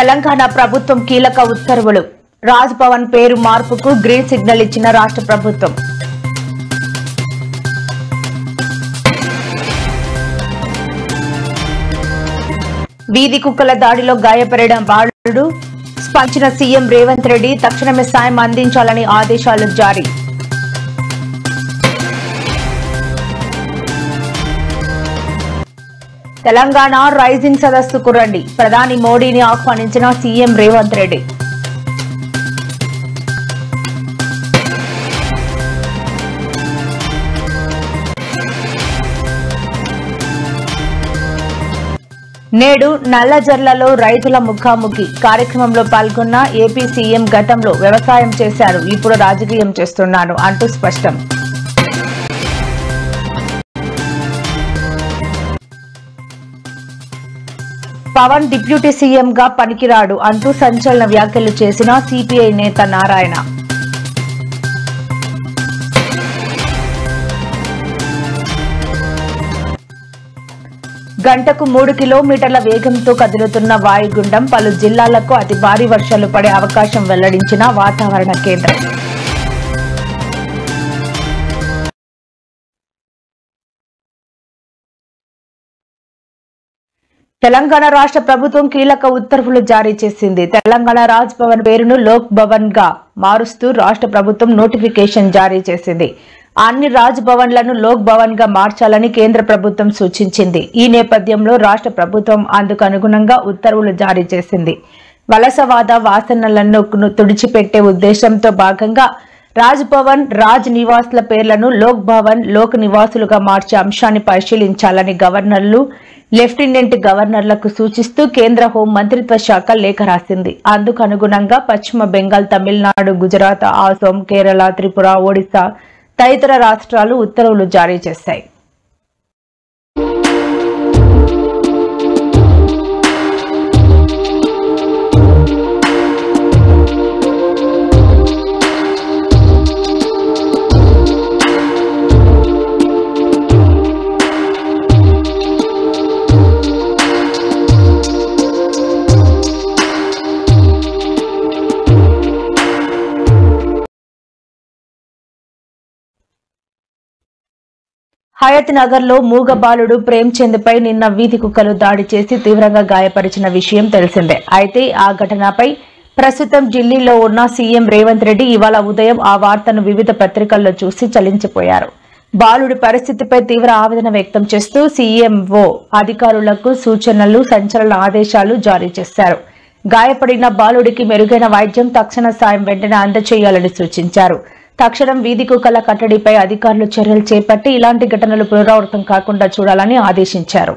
తెలంగాణ ప్రభుత్వం కీలక ఉత్తర్వులు. రాజ్ భవన్ పేరు మార్పుకు గ్రీన్ సిగ్నల్ ఇచ్చిన రాష్ట్ర ప్రభుత్వం. వీధి కుక్కల దాడిలో గాయపడిన బాలుడు స్పందించిన సీఎం రేవంత్ రెడ్డి తక్షణమే సాయం అందించాలని ఆదేశాలు జారీ. తెలంగాణ రైజింగ్ సదస్సుకు రండి, ప్రధాని మోడీని ఆహ్వానించిన సీఎం రేవంత్ రెడ్డి. నేడు నల్లజర్లలో రైతుల ముఖాముఖి కార్యక్రమంలో పాల్గొన్న ఏపీ సీఎం గతంలో వ్యవసాయం చేశారు, ఇప్పుడు రాజకీయం చేస్తున్నాను అంటూ స్పష్టం. పవన్ డిప్యూటీ సీఎంగా పనికిరాడు అంటూ సంచలన వ్యాఖ్యలు చేసిన సిపిఐ నేత నారాయణ. గంటకు 3 కిలోమీటర్ల వేగంతో కదులుతున్న వాయుగుండం పలు జిల్లాలకు అతి భారీ వర్షాలు పడే అవకాశం వెల్లడించిన వాతావరణ కేంద్రం. తెలంగాణ రాష్ట్ర ప్రభుత్వం కీలక ఉత్తర్వులు జారీ చేసింది. తెలంగాణ రాజ్ భవన్ పేరును లోక్ భవన్ గా మారుస్తూ రాష్ట్ర ప్రభుత్వం నోటిఫికేషన్ జారీ చేసింది. అన్ని రాజ్ భవన్లను లోక్ భవన్ గా మార్చాలని కేంద్ర ప్రభుత్వం సూచించింది. ఈ నేపథ్యంలో రాష్ట్ర ప్రభుత్వం అందుకు అనుగుణంగా ఉత్తర్వులు జారీ చేసింది. వలసవాద వాసనలను తుడిచిపెట్టే ఉద్దేశంతో భాగంగా రాజ్ భవన్, రాజ్ నివాసుల పేర్లను లోక్ భవన్, లోక్ నివాసులుగా మార్చే అంశాన్ని పరిశీలించాలని గవర్నర్లు, లెఫ్టినెంట్ గవర్నర్లకు సూచిస్తూ కేంద్ర హోం మంత్రిత్వ శాఖ లేఖ రాసింది. అందుకు అనుగుణంగా పశ్చిమ బెంగాల్, తమిళనాడు, గుజరాత్, అసోం, కేరళ, త్రిపుర, ఒడిశా తదితర రాష్ట్రాలు ఉత్తర్వులు జారీ చేశాయి. హయత్ నగర్ లో మూగ బాలుడు ప్రేమ్చంద్ పై నిన్న వీధి కుక్కలు దాడి చేసి తీవ్రంగా గాయపరిచిన విషయం తెలిసిందే. అయితే ఆ ఘటనపై ప్రస్తుతం ఢిల్లీలో ఉన్న సీఎం రేవంత్ రెడ్డి ఇవాళ ఉదయం ఆ వార్తను వివిధ పత్రికల్లో చూసి చలించిపోయారు. బాలుడి పరిస్థితిపై తీవ్ర ఆవేదన వ్యక్తం చేస్తూ సీఎంఓ అధికారులకు సూచనలు, సంచలన ఆదేశాలు జారీ చేశారు. గాయపడిన బాలుడికి మెరుగైన వైద్యం, తక్షణ సాయం వెంటనే అందజేయాలని సూచించారు. తక్షణం వీధి కుక్కల కట్టడిపై అధికారులు చర్యలు చేపట్టి ఇలాంటి ఘటనలు పునరావృతం కాకుండా చూడాలని ఆదేశించారు.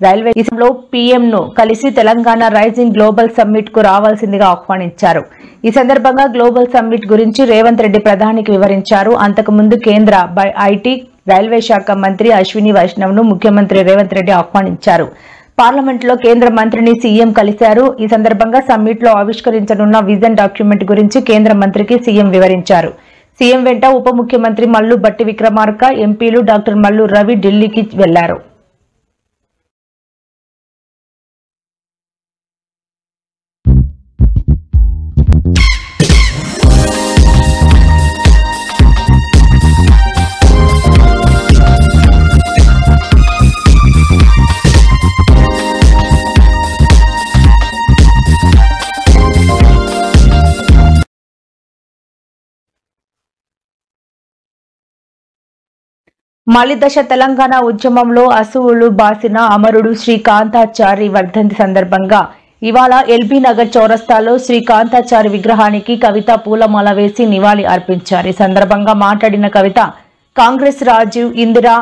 రైల్వే లో పీఎం ను కలిసి తెలంగాణ రైజింగ్ గ్లోబల్ సమ్మిట్ కు రావాల్సిందిగా ఆహ్వానించారు. ఈ సందర్భంగా గ్లోబల్ సమ్మిట్ గురించి రేవంత్ రెడ్డి ప్రధానికి వివరించారు. అంతకుముందు కేంద్ర ఐటీ, రైల్వే శాఖ మంత్రి అశ్విని వైష్ణవ్ ను ముఖ్యమంత్రి రేవంత్ రెడ్డి ఆహ్వానించారు. పార్లమెంట్ లో కేంద్ర మంత్రిని సీఎం కలిశారు. ఈ సందర్భంగా సమ్మిట్ లో ఆవిష్కరించనున్న విజన్ డాక్యుమెంట్ గురించి కేంద్ర మంత్రికి సీఎం వివరించారు. సీఎం వెంట ఉప ముఖ్యమంత్రి మల్లు భట్టి విక్రమార్క, ఎంపీలు డాక్టర్ మల్లు రవి ఢిల్లీకి వెళ్లారు. మలిదశ తెలంగాణ ఉద్యమంలో అసువులు బాసిన అమరుడు శ్రీకాంతాచారి వర్ధంతి సందర్భంగా ఇవాళ ఎల్బీ నగర్ చౌరస్తాలో శ్రీకాంతాచారి విగ్రహానికి కవిత పూలమాల వేసి నివాళి అర్పించారు. ఈ సందర్భంగా మాట్లాడిన కవిత, కాంగ్రెస్ రాజీవ్, ఇందిరా,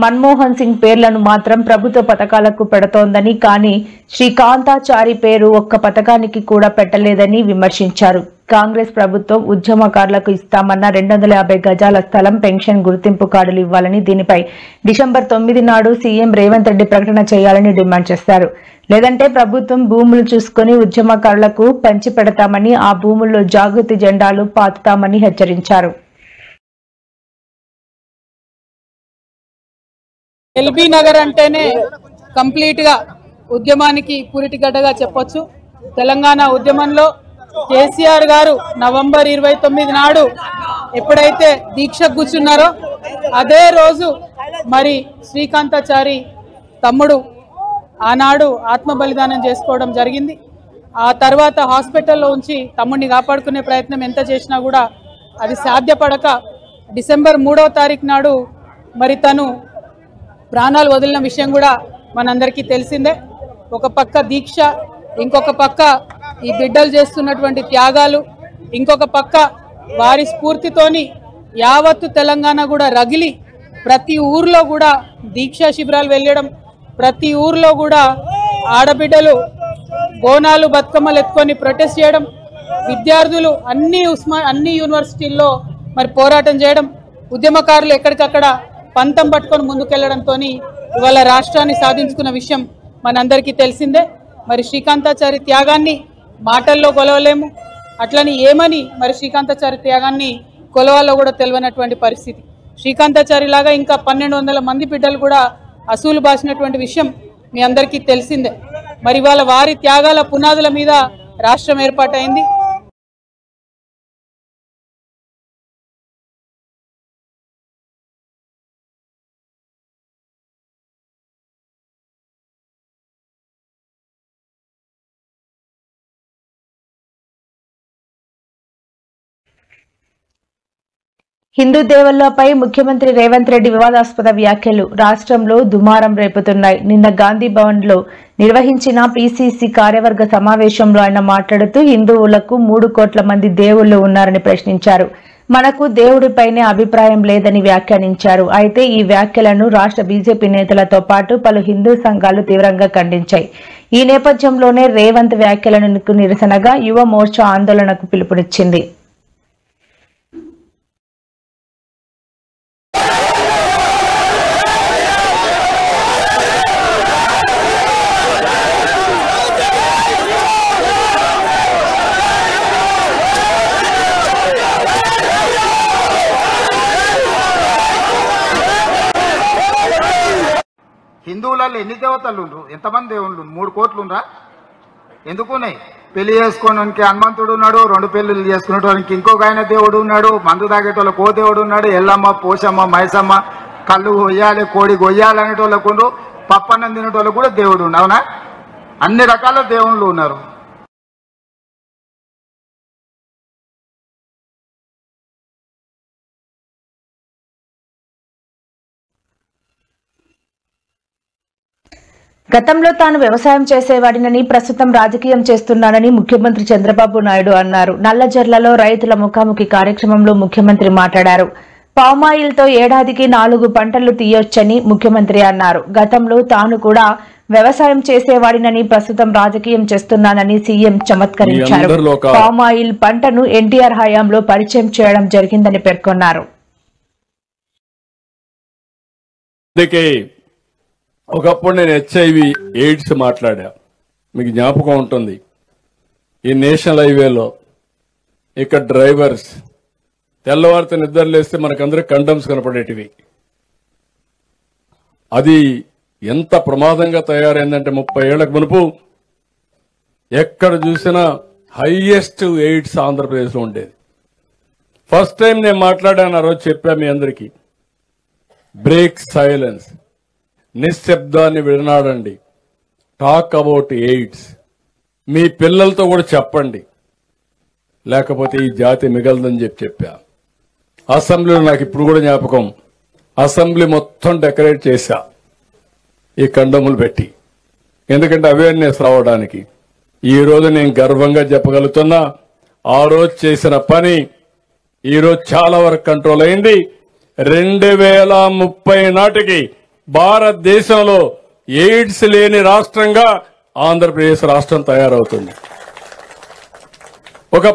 మన్మోహన్ సింగ్ పేర్లను మాత్రం ప్రభుత్వ పథకాలకు పెడుతోందని, కానీ శ్రీకాంతాచారి పేరు ఒక్క పథకానికి కూడా పెట్టలేదని విమర్శించారు. కాంగ్రెస్ ప్రభుత్వం ఉద్యమకారులకు ఇస్తామన్న 250 గజాల స్థలం, పెన్షన్, గుర్తింపు కార్డులు ఇవ్వాలని, దీనిపై డిసెంబర్ 9 నాడు సీఎం రేవంత్ రెడ్డి ప్రకటన చేయాలని డిమాండ్ చేశారు. లేదంటే ప్రభుత్వం భూములు చూసుకుని ఉద్యమకారులకు పంచి పెడతామని, ఆ భూముల్లో జాగృతి జెండాలు పాతుతామని హెచ్చరించారు. ఎల్బీ నగర్ అంటేనే కంప్లీట్ గా ఉద్యమానికి పురిటిగడ్డగా చెప్పొచ్చు. తెలంగాణ ఉద్యమంలో కేసీఆర్ గారు నవంబర్ 29 నాడు ఎప్పుడైతే దీక్ష కూర్చున్నారో అదే రోజు మరి శ్రీకాంతాచారి తమ్ముడు ఆనాడు ఆత్మ బలిదానం చేసుకోవడం జరిగింది. ఆ తర్వాత హాస్పిటల్లో ఉంచి తమ్ముడిని కాపాడుకునే ప్రయత్నం ఎంత చేసినా కూడా అది సాధ్యపడక డిసెంబర్ 3వ తారీఖు నాడు మరి తను ప్రాణాలు వదిలిన విషయం కూడా మనందరికీ తెలిసిందే. ఒక పక్క దీక్ష, ఇంకొక పక్క ఈ బిడ్డలు చేస్తున్నటువంటి త్యాగాలు, ఇంకొక పక్క వారి స్ఫూర్తితోని యావత్తు తెలంగాణ కూడా రగిలి ప్రతి ఊర్లో కూడా దీక్షా శిబిరాలు వెళ్ళడం, ప్రతి ఊర్లో కూడా ఆడబిడ్డలు బోనాలు బతుకమ్మలు ఎత్తుకొని ప్రొటెస్ట్ చేయడం, విద్యార్థులు అన్ని యూనివర్సిటీల్లో మరి పోరాటం చేయడం, ఉద్యమకారులు ఎక్కడికక్కడ పంతం పట్టుకొని ముందుకెళ్లడంతో ఇవాళ రాష్ట్రాన్ని సాధించుకున్న విషయం మనందరికీ తెలిసిందే. మరి శ్రీకాంతాచారి త్యాగాన్ని మాటల్లో కొలవలేము, అట్లని ఏమని మరి శ్రీకాంతాచారి త్యాగాన్ని కొలవాలో కూడా తెలియనటువంటి పరిస్థితి. శ్రీకాంతాచారి లాగా ఇంకా 1200 మంది బిడ్డలు కూడా అసూలు బాసినటువంటి విషయం మీ అందరికీ తెలిసిందే. మరి ఇవాళ వారి త్యాగాల పునాదుల మీద రాష్ట్రం ఏర్పాటైంది. హిందూ దేవుళ్లపై ముఖ్యమంత్రి రేవంత్ రెడ్డి వివాదాస్పద వ్యాఖ్యలు రాష్ట్రంలో దుమారం రేపుతున్నాయి. నిన్న గాంధీ భవన్ లో నిర్వహించిన పీసీసీ కార్యవర్గ సమావేశంలో ఆయన మాట్లాడుతూ, హిందువులకు 3 కోట్ల మంది దేవుళ్లు ఉన్నారని ప్రశ్నించారు. మనకు దేవుడిపైనే అభిప్రాయం లేదని వ్యాఖ్యానించారు. అయితే ఈ వ్యాఖ్యలను రాష్ట్ర బీజేపీ నేతలతో పాటు పలు హిందూ సంఘాలు తీవ్రంగా ఖండించాయి. ఈ నేపథ్యంలోనే రేవంత్ వ్యాఖ్యలకు నిరసనగా యువ మోర్చా ఆందోళనకు పిలుపునిచ్చింది. హిందువులలో ఎన్ని దేవతలు ఉండ్రు? ఎంతమంది దేవుళ్ళు? 3 కోట్లు ఉండ్రా? ఎందుకున్నాయి? పెళ్లి చేసుకోవడానికి హనుమంతుడు ఉన్నాడు, 2 పెళ్లిళ్ళు చేసుకునేటోనికి ఇంకొక ఆయన దేవుడు ఉన్నాడు, మందు తాగేటోళ్ళకి ఓ దేవుడు ఉన్నాడు, ఎల్లమ్మ, పోషమ్మ, మైసమ్మ, కళ్ళు కొయ్యాలి, కోడి కొయ్యాలి అనేటోళ్ళకు ఉండ్రు, పప్పన్నం తినేటోళ్ళకు కూడా దేవుడు ఉండు. అవునా? అన్ని రకాల దేవుళ్ళు ఉన్నారు. గతంలో తాను వ్యవసాయం చేసేవాడినని, ప్రస్తుతం రాజకీయం చేస్తున్నానని ముఖ్యమంత్రి చంద్రబాబు నాయుడు అన్నారు. నల్లజర్లలో రైతుల ముఖాముఖి కార్యక్రమంలో ముఖ్యమంత్రి మాట్లాడారు. పామాయిల్ తో ఏడాదికి 4 పంటలు తీయొచ్చని ముఖ్యమంత్రి అన్నారు. గతంలో తాను కూడా వ్యవసాయం చేసేవాడినని, ప్రస్తుతం రాజకీయం చేస్తున్నానని సీఎం చమత్కరించారు. పామాయిల్ పంటను ఎన్టీఆర్ హయాంలో పరిచయం చేయడం జరిగిందని పేర్కొన్నారు. ఒకప్పుడు నేను హెచ్ఐవి ఎయిడ్స్ మాట్లాడా, మీకు జ్ఞాపకం ఉంటుంది. ఈ నేషనల్ హైవేలో ఇక్కడ డ్రైవర్స్ తెల్లవారితో నిద్రలేస్తే మనకందరికి కండమ్స్ కనపడేటివి. అది ఎంత ప్రమాదంగా తయారైందంటే 30 ఏళ్లకు మునుపు ఎక్కడ చూసినా హైయెస్ట్ ఎయిడ్స్ ఆంధ్రప్రదేశ్లో ఉండేది. ఫస్ట్ టైం నేను మాట్లాడాను, ఆ రోజు చెప్పా మీ అందరికీ, బ్రేక్ సైలెన్స్, నిశ్శబ్దాన్ని విడనాడండి, టాక్ అబౌట్ ఎయిడ్స్, మీ పిల్లలతో కూడా చెప్పండి, లేకపోతే ఈ జాతి మిగలదని చెప్పా. అసెంబ్లీలో నాకు ఇప్పుడు కూడా జ్ఞాపకం, అసెంబ్లీ మొత్తం డెకరేట్ చేశా ఈ కండములు పెట్టి, ఎందుకంటే అవేర్నెస్ రావడానికి. ఈ రోజు నేను గర్వంగా చెప్పగలుగుతున్నా, ఆ రోజు చేసిన పని ఈ రోజు చాలా వరకు కంట్రోల్ అయింది. 2030 నాటికి భారతదేశంలో ఎయిడ్స్ లేని రాష్ట్రంగా ఆంధ్రప్రదేశ్ రాష్ట్రం తయారవుతుంది. ఒక